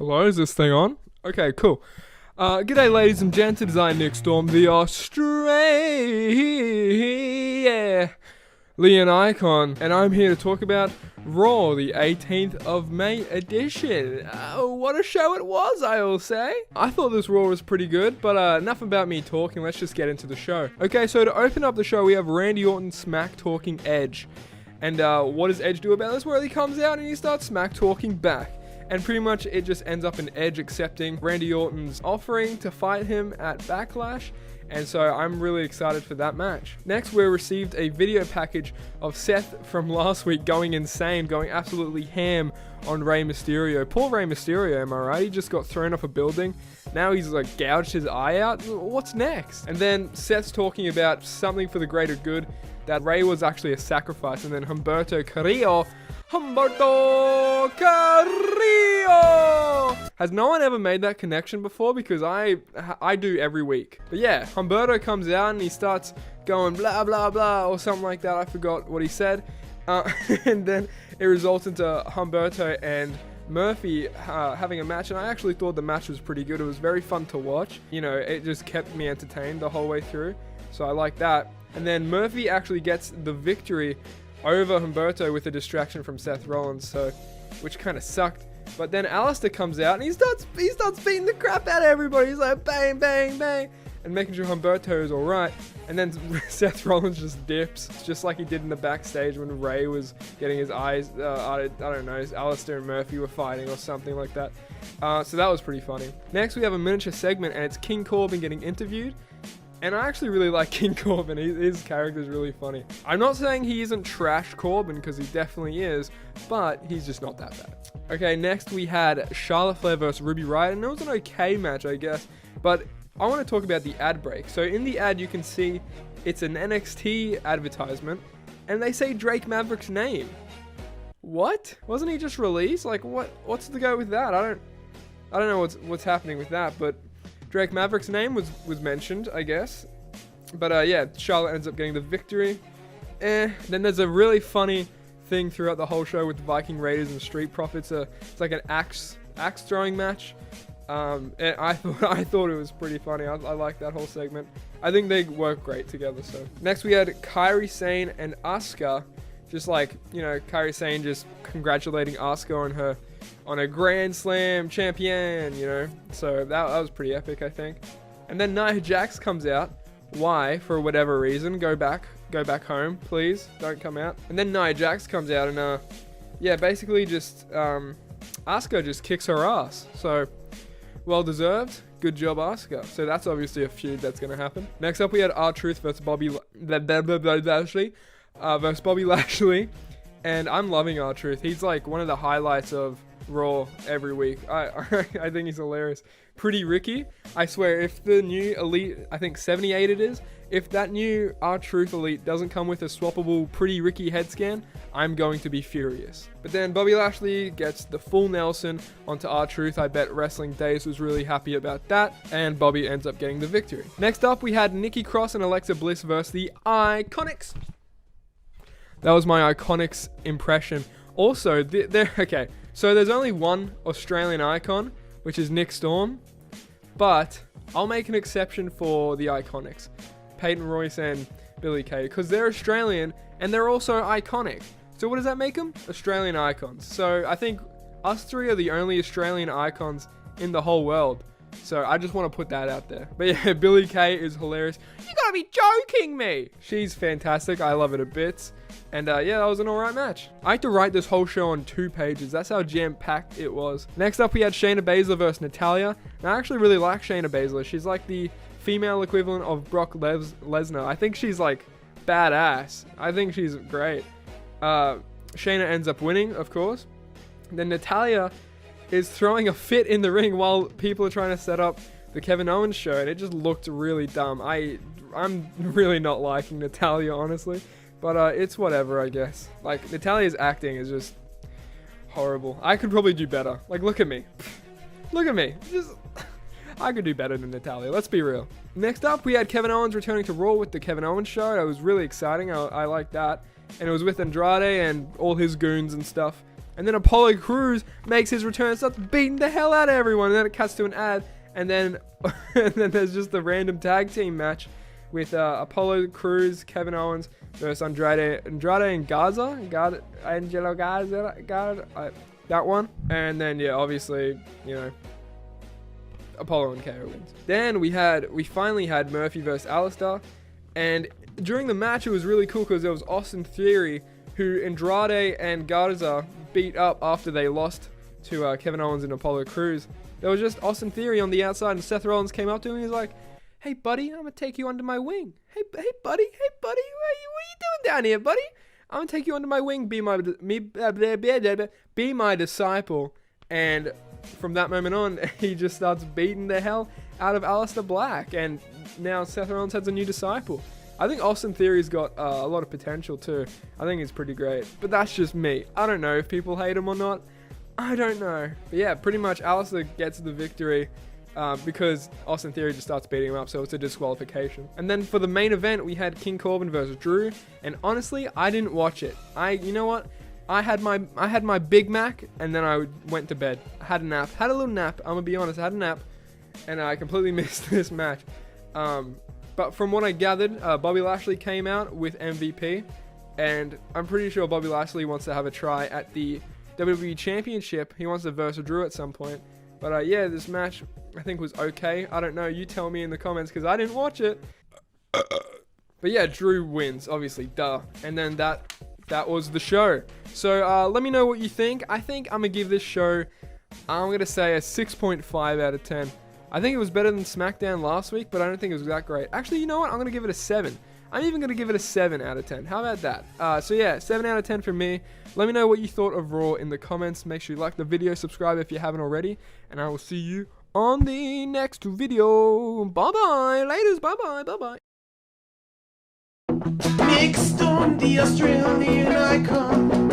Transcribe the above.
Hello, is this thing on? Okay, cool. G'day ladies and gents, it is I, Nick Storm, the Australian icon, and I'm here to talk about Raw, the 18th of May edition. What a show it was, I will say. I thought this Raw was pretty good, but enough about me talking, let's just get into the show. Okay, so to open up the show, we have Randy Orton smack-talking Edge. And what does Edge do about this? Well, he comes out and he starts smack-talking back. And pretty much it just ends up in Edge accepting Randy Orton's offering to fight him at Backlash. And so I'm really excited for that match. Next, we received a video package of Seth from last week going insane, going absolutely ham on Rey Mysterio. Poor Rey Mysterio, am I right? He just got thrown off a building. Now he's like gouged his eye out. What's next? And then Seth's talking about something for the greater good, that Rey was actually a sacrifice. And then Humberto Carrillo. Has no one ever made that connection before? Because I do every week. But yeah, Humberto comes out and he starts going blah blah blah or something like that. I forgot what he said. And then it results into Humberto and Murphy having a match, and I actually thought the match was pretty good. It was very fun to watch. You know, it just kept me entertained the whole way through. So I like that. And then Murphy actually gets the victory over Humberto with a distraction from Seth Rollins, which kind of sucked. But then Alistair comes out and he starts beating the crap out of everybody. He's like bang, bang, bang, and making sure Humberto is all right. And then Seth Rollins just dips, just like he did in the backstage when Ray was getting his eyes. I don't know, Alistair and Murphy were fighting or something like that. So that was pretty funny. Next, we have a miniature segment, and it's King Corbin getting interviewed. And I actually really like King Corbin. His character is really funny. I'm not saying he isn't trash Corbin, because he definitely is, but he's just not that bad. Okay, next we had Charlotte Flair versus Ruby Riott, and it was an okay match, I guess. But I want to talk about the ad break. So in the ad, you can see it's an NXT advertisement, and they say Drake Maverick's name. What? Wasn't he just released? Like, what's the go with that? I don't know what's happening with that, but Drake Maverick's name was mentioned, I guess. But yeah, Charlotte ends up getting the victory. Then there's a really funny thing throughout the whole show with the Viking Raiders and Street Profits. It's like an axe throwing match. And I thought it was pretty funny. I like that whole segment. I think they work great together. So next we had Kairi Sane and Asuka. Just like, you know, Kairi Sane just congratulating Asuka on a Grand Slam champion, you know. So that was pretty epic, I think. And then Nia Jax comes out. Why? For whatever reason. Go back home, please. Don't come out. And then Nia Jax comes out and yeah, basically just Asuka just kicks her ass. So well deserved. Good job, Asuka. So that's obviously a feud that's gonna happen. Next up we had R-Truth versus Bobby Lashley. And I'm loving R-Truth. He's like one of the highlights of Raw every week. I think he's hilarious. Pretty Ricky. I swear, if the new Elite, I think 78 it is, if that new R-Truth Elite doesn't come with a swappable Pretty Ricky head scan, I'm going to be furious. But then Bobby Lashley gets the full Nelson onto R-Truth. I bet Wrestling Days was really happy about that, and Bobby ends up getting the victory. Next up, we had Nikki Cross and Alexa Bliss versus the Iconics. That was my Iconics impression. Also, okay, so there's only one Australian icon, which is Nick Storm, but I'll make an exception for the Iconics, Peyton Royce and Billy Kay, because they're Australian and they're also iconic. So what does that make them? Australian icons. So I think us three are the only Australian icons in the whole world. So I just want to put that out there. But yeah, Billy Kay is hilarious. You gotta be joking me! She's fantastic. I love it a bit. And yeah, that was an alright match. I had to write this whole show on 2 pages. That's how jam-packed it was. Next up, we had Shayna Baszler versus Natalya. And I actually really like Shayna Baszler. She's like the female equivalent of Brock Lesnar. I think she's like badass. I think she's great. Shayna ends up winning, of course. Then Natalya is throwing a fit in the ring while people are trying to set up the Kevin Owens show, and it just looked really dumb. I'm really not liking Natalya, honestly, but it's whatever, I guess. Like, Natalya's acting is just horrible. I could probably do better. Like, look at me. Look at me. I could do better than Natalya, let's be real. Next up, we had Kevin Owens returning to Raw with the Kevin Owens show. It was really exciting. I like that. And it was with Andrade and all his goons and stuff. And then Apollo Cruz makes his return, starts beating the hell out of everyone. And then it cuts to an ad. And then, and then there's just the random tag team match with Apollo Cruz, Kevin Owens versus Andrade and Garza. Angelo Garza. That one. And then, yeah, obviously, you know, Apollo and KO wins. Then we finally had Murphy versus Alistair. And during the match, it was really cool because there was Austin Theory, who Andrade and Garza beat up after they lost to Kevin Owens and Apollo Crews. There was just Austin Theory on the outside, and Seth Rollins came up to him and he's like, "Hey, buddy, I'm going to take you under my wing. Hey, buddy, what are you doing down here, buddy? I'm going to take you under my wing, be my disciple." And from that moment on, he just starts beating the hell out of Alistair Black, and now Seth Rollins has a new disciple. I think Austin Theory's got a lot of potential too. I think he's pretty great, but that's just me. I don't know if people hate him or not. I don't know. But yeah, pretty much Alistair gets the victory because Austin Theory just starts beating him up, so it's a disqualification. And then for the main event, we had King Corbin versus Drew, and honestly, I didn't watch it. You know what? I had my Big Mac, and then I went to bed. I had a nap. Had a little nap. I'm gonna be honest. I had a nap, and I completely missed this match. But from what I gathered, Bobby Lashley came out with MVP, and I'm pretty sure Bobby Lashley wants to have a try at the WWE Championship. He wants to verse Drew at some point. But yeah, this match I think was okay. I don't know. You tell me in the comments because I didn't watch it. But yeah, Drew wins, obviously, duh. And then that was the show. So let me know what you think. I think I'm going to give this show, I'm going to say a 6.5 out of 10. I think it was better than SmackDown last week, but I don't think it was that great. Actually, you know what? I'm going to give it a 7. I'm even going to give it a 7 out of 10. How about that? So yeah, 7 out of 10 for me. Let me know what you thought of Raw in the comments. Make sure you like the video, subscribe if you haven't already, and I will see you on the next video. Bye-bye. Laters. Bye-bye. Bye-bye. Mixed on the Australian icon.